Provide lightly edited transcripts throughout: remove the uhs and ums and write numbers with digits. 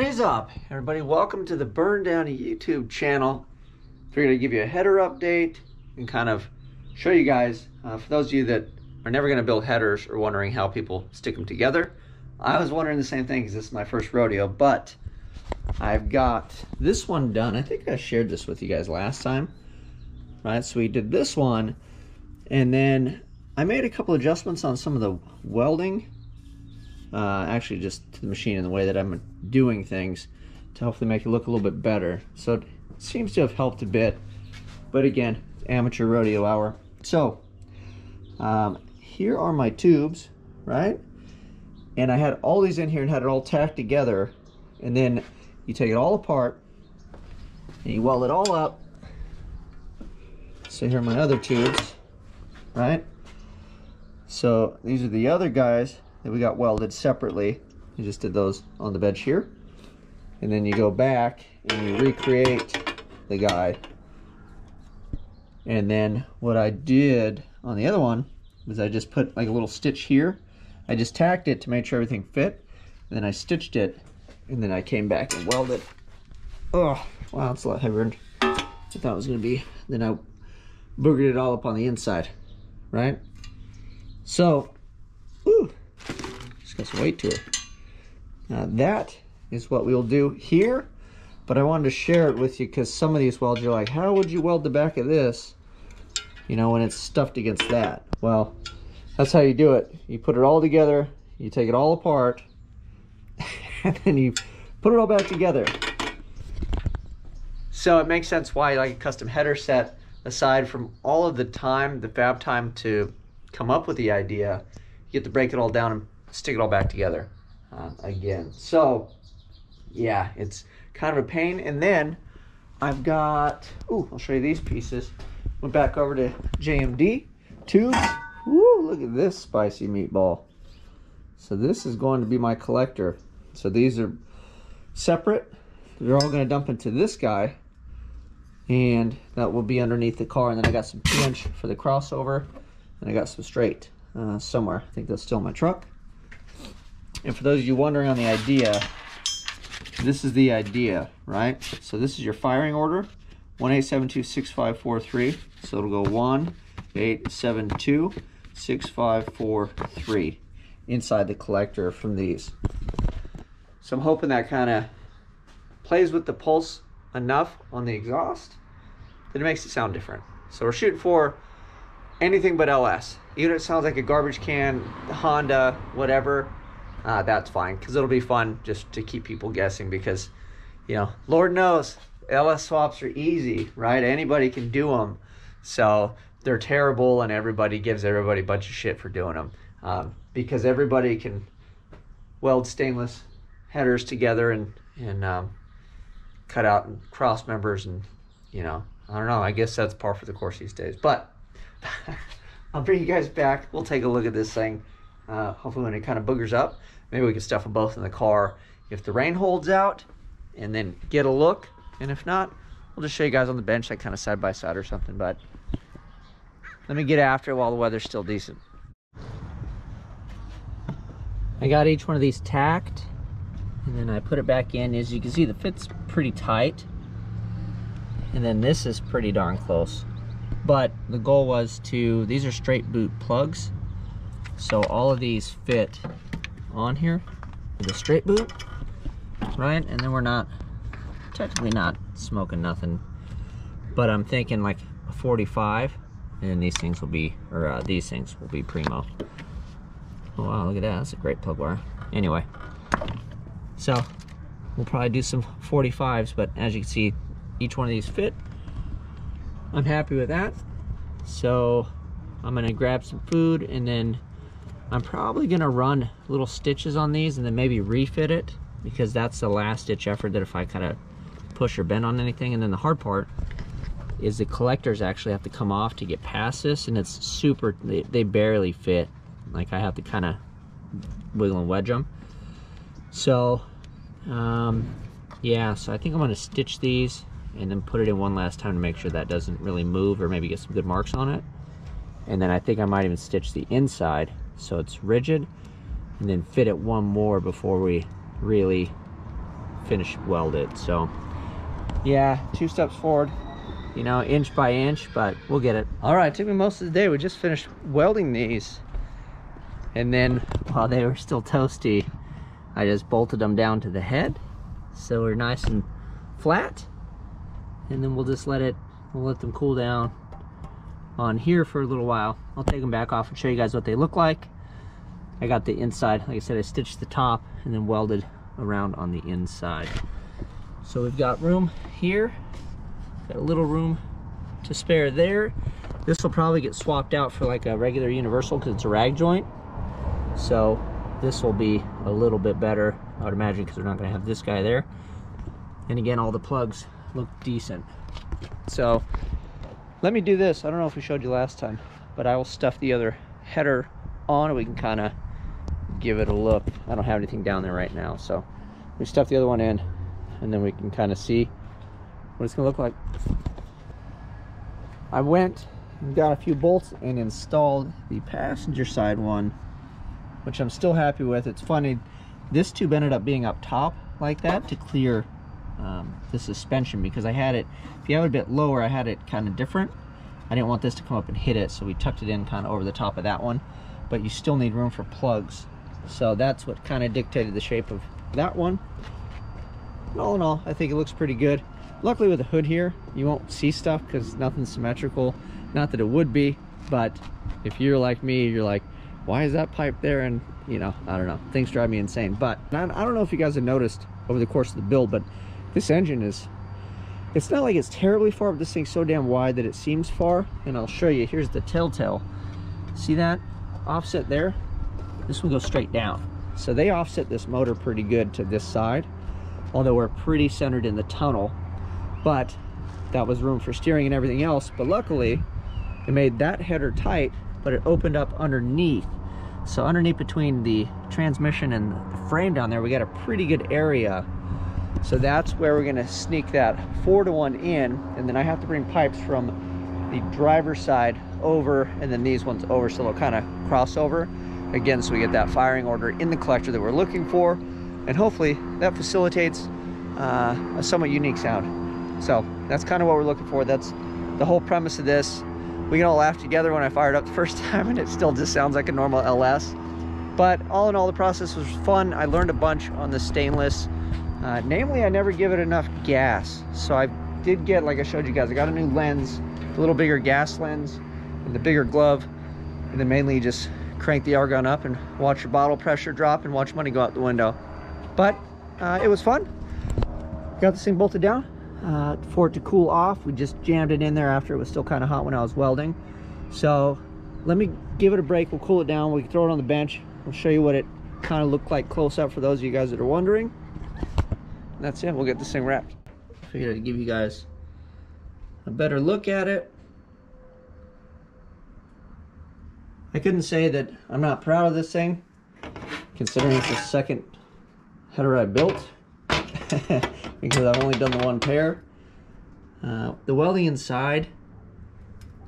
What is up, everybody? Welcome to the Burndown YouTube channel. Figured I'd give you a header update and kind of show you guys, for those of you that are never going to build headers or wondering how people stick them together. I was wondering the same thing because this is my first rodeo, but I've got this one done. I think I shared this with you guys last time, right? So we did this one, and then I made a couple adjustments on some of the welding. Actually just to the machine and the way that I'm doing things to hopefully make it look a little bit better. So it seems to have helped a bit, but again, amateur rodeo hour. So here are my tubes, right? And I had all these in here and had it all tacked together, and then you take it all apart and you weld it all up. So here are my other tubes, right? So these are the other guys that we got welded separately. I just did those on the bench here. And then you go back and you recreate the guy. And then what I did on the other one was I just put like a little stitch here. I just tacked it to make sure everything fit. And then I stitched it, and then I came back and welded. Oh, wow, it's a lot heavier than I thought it was gonna be. Then I boogered it all up on the inside, right? So, ooh, it's got some weight to it. Now that is what we'll do here, but I wanted to share it with you because some of these welds, you're like, how would you weld the back of this, you know, when it's stuffed against that? Well, that's how you do it. You put it all together, you take it all apart, and then you put it all back together. So it makes sense why like a custom header set, aside from all of the time, the fab time to come up with the idea, you get to break it all down and stick it all back together again. So yeah, it's kind of a pain. And then I've got, ooh, I'll show you these pieces. Went back over to JMD tubes. Woo, look at this spicy meatball. So this is going to be my collector. So these are separate. They're all going to dump into this guy, and that will be underneath the car. And then I got some 2-inch for the crossover, and I got some straight somewhere. I think that's still in my truck. And for those of you wondering on the idea, this is the idea, right? So this is your firing order, 1-872-6543. So it'll go 1-872-6543 inside the collector from these. So I'm hoping that kind of plays with the pulse enough on the exhaust that it makes it sound different. So we're shooting for anything but LS. Even if it sounds like a garbage can, Honda, whatever, that's fine, because it'll be fun just to keep people guessing, because, you know, Lord knows LS swaps are easy, right? Anybody can do them. So they're terrible, and everybody gives everybody a bunch of shit for doing them, because everybody can weld stainless headers together and cut out and cross members, and, you know, I don't know, I guess that's par for the course these days. But I'll bring you guys back. We'll take a look at this thing. Hopefully when it kind of boogers up, maybe we can stuff them both in the car if the rain holds out, and then get a look. And if not, we'll just show you guys on the bench, like kind of side by side or something. But let me get after it while the weather's still decent. I got each one of these tacked, and then I put it back in. As you can see, the fit's pretty tight, and then this is pretty darn close. But the goal was to, these are straight boot plugs, so all of these fit on here with a straight boot, right? And then we're not, technically not smoking nothing, but I'm thinking like a 45, and these things will be, or these things will be primo. Oh wow, look at that, that's a great plug wire. Anyway, so we'll probably do some 45s, but as you can see, each one of these fit. I'm happy with that. So I'm gonna grab some food, and then I'm probably gonna run little stitches on these and then maybe refit it, because that's the last ditch effort, that if I kind of push or bend on anything. And then the hard part is the collectors actually have to come off to get past this, and it's super, they barely fit. Like I have to kind of wiggle and wedge them. So yeah, so I think I'm gonna stitch these and then put it in one last time to make sure that doesn't really move, or maybe get some good marks on it. And then I think I might even stitch the inside so it's rigid, and then fit it one more before we really finish weld it. So yeah, 2 steps forward, you know, inch by inch, but we'll get it. All right, it took me most of the day. We just finished welding these, and then while they were still toasty, I just bolted them down to the head so we're nice and flat, and then we'll just let them cool down on here for a little while. I'll take them back off and show you guys what they look like. I got the inside, like I said, I stitched the top and then welded around on the inside. So we've got room here, got a little room to spare there. This will probably get swapped out for like a regular universal because it's a rag joint. So this will be a little bit better, I would imagine, because we're not going to have this guy there. And again, all the plugs look decent. So let me do this. I don't know if we showed you last time, but I will stuff the other header on and we can kind of give it a look. I don't have anything down there right now, so we stuff the other one in and then we can kind of see what it's gonna look like. I went and got a few bolts and installed the passenger side one, which I'm still happy with. It's funny, this tube ended up being up top like that to clear the suspension, because I had it, if you have it a bit lower, I had it kind of different. I didn't want this to come up and hit it, so we tucked it in kind of over the top of that one, but you still need room for plugs. So that's what kind of dictated the shape of that one. And all in all, I think it looks pretty good. Luckily with the hood here, you won't see stuff because nothing's symmetrical. Not that it would be, but if you're like me, you're like, why is that pipe there? And you know, I don't know, things drive me insane. But I don't know if you guys have noticed over the course of the build, but this engine is, it's not like it's terribly far, but this thing's so damn wide that it seems far. And I'll show you, here's the telltale. See that offset there? This one goes straight down. So they offset this motor pretty good to this side, although we're pretty centered in the tunnel. But that was room for steering and everything else. But luckily, it made that header tight, but it opened up underneath. So underneath between the transmission and the frame down there, we got a pretty good area. So that's where we're gonna sneak that 4-to-1 in, and then I have to bring pipes from the driver's side over, and then these ones over, so they'll kind of cross over again, so we get that firing order in the collector that we're looking for, and hopefully that facilitates a somewhat unique sound. So that's kind of what we're looking for. That's the whole premise of this. We can all laugh together when I fired up the first time and it still just sounds like a normal LS, but all in all, the process was fun. I learned a bunch on the stainless. Namely, I never give it enough gas. So I did get, like I showed you guys, I got a new lens, a little bigger gas lens, and the bigger glove, and then mainly just crank the air gun up and watch your bottle pressure drop and watch money go out the window. But it was fun. Got this thing bolted down for it to cool off. We just jammed it in there after it was still kind of hot when I was welding. So let me give it a break. We'll cool it down. We can throw it on the bench. We'll show you what it kind of looked like close up for those of you guys that are wondering. And that's it. We'll get this thing wrapped. Figured I'd give you guys a better look at it. I couldn't say that I'm not proud of this thing, considering it's the second header I built, because I've only done the one pair. The welding inside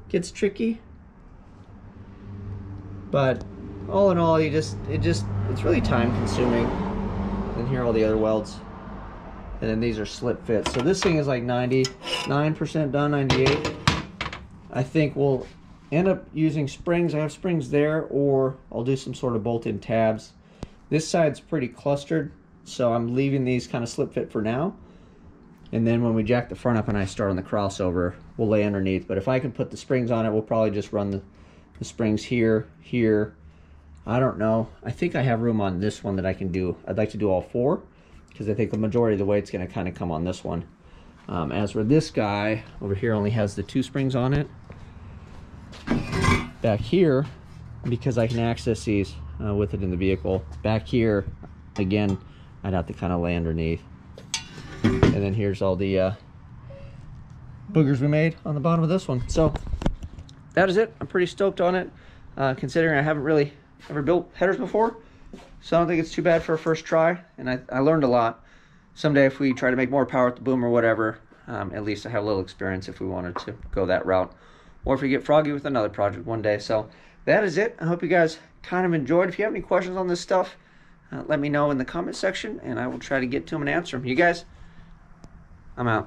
gets tricky, but all in all, it's really time consuming. And here are all the other welds. And then these are slip fits. So this thing is like 99% done, 98. I think we'll end up using springs. I have springs there, or I'll do some sort of bolt-in tabs. This side's pretty clustered, so I'm leaving these kind of slip fit for now. And then when we jack the front up and I start on the crossover, we'll lay underneath. But if I can put the springs on it, we'll probably just run the springs here. I don't know. I think I have room on this one that I can do. I'd like to do all 4, because I think the majority of the weight's going to kind of come on this one. As for this guy over here, only has the 2 springs on it. Back here, because I can access these with it in the vehicle. Back here, again, I'd have to kind of lay underneath. And then here's all the boogers we made on the bottom of this one. So that is it. I'm pretty stoked on it, considering I haven't really ever built headers before. So I don't think it's too bad for a first try, and I learned a lot. Someday if we try to make more power with the boom or whatever, at least I have a little experience if we wanted to go that route. Or if we get froggy with another project one day. So that is it. I hope you guys kind of enjoyed. If you have any questions on this stuff, let me know in the comment section, and I will try to get to them and answer them. You guys, I'm out.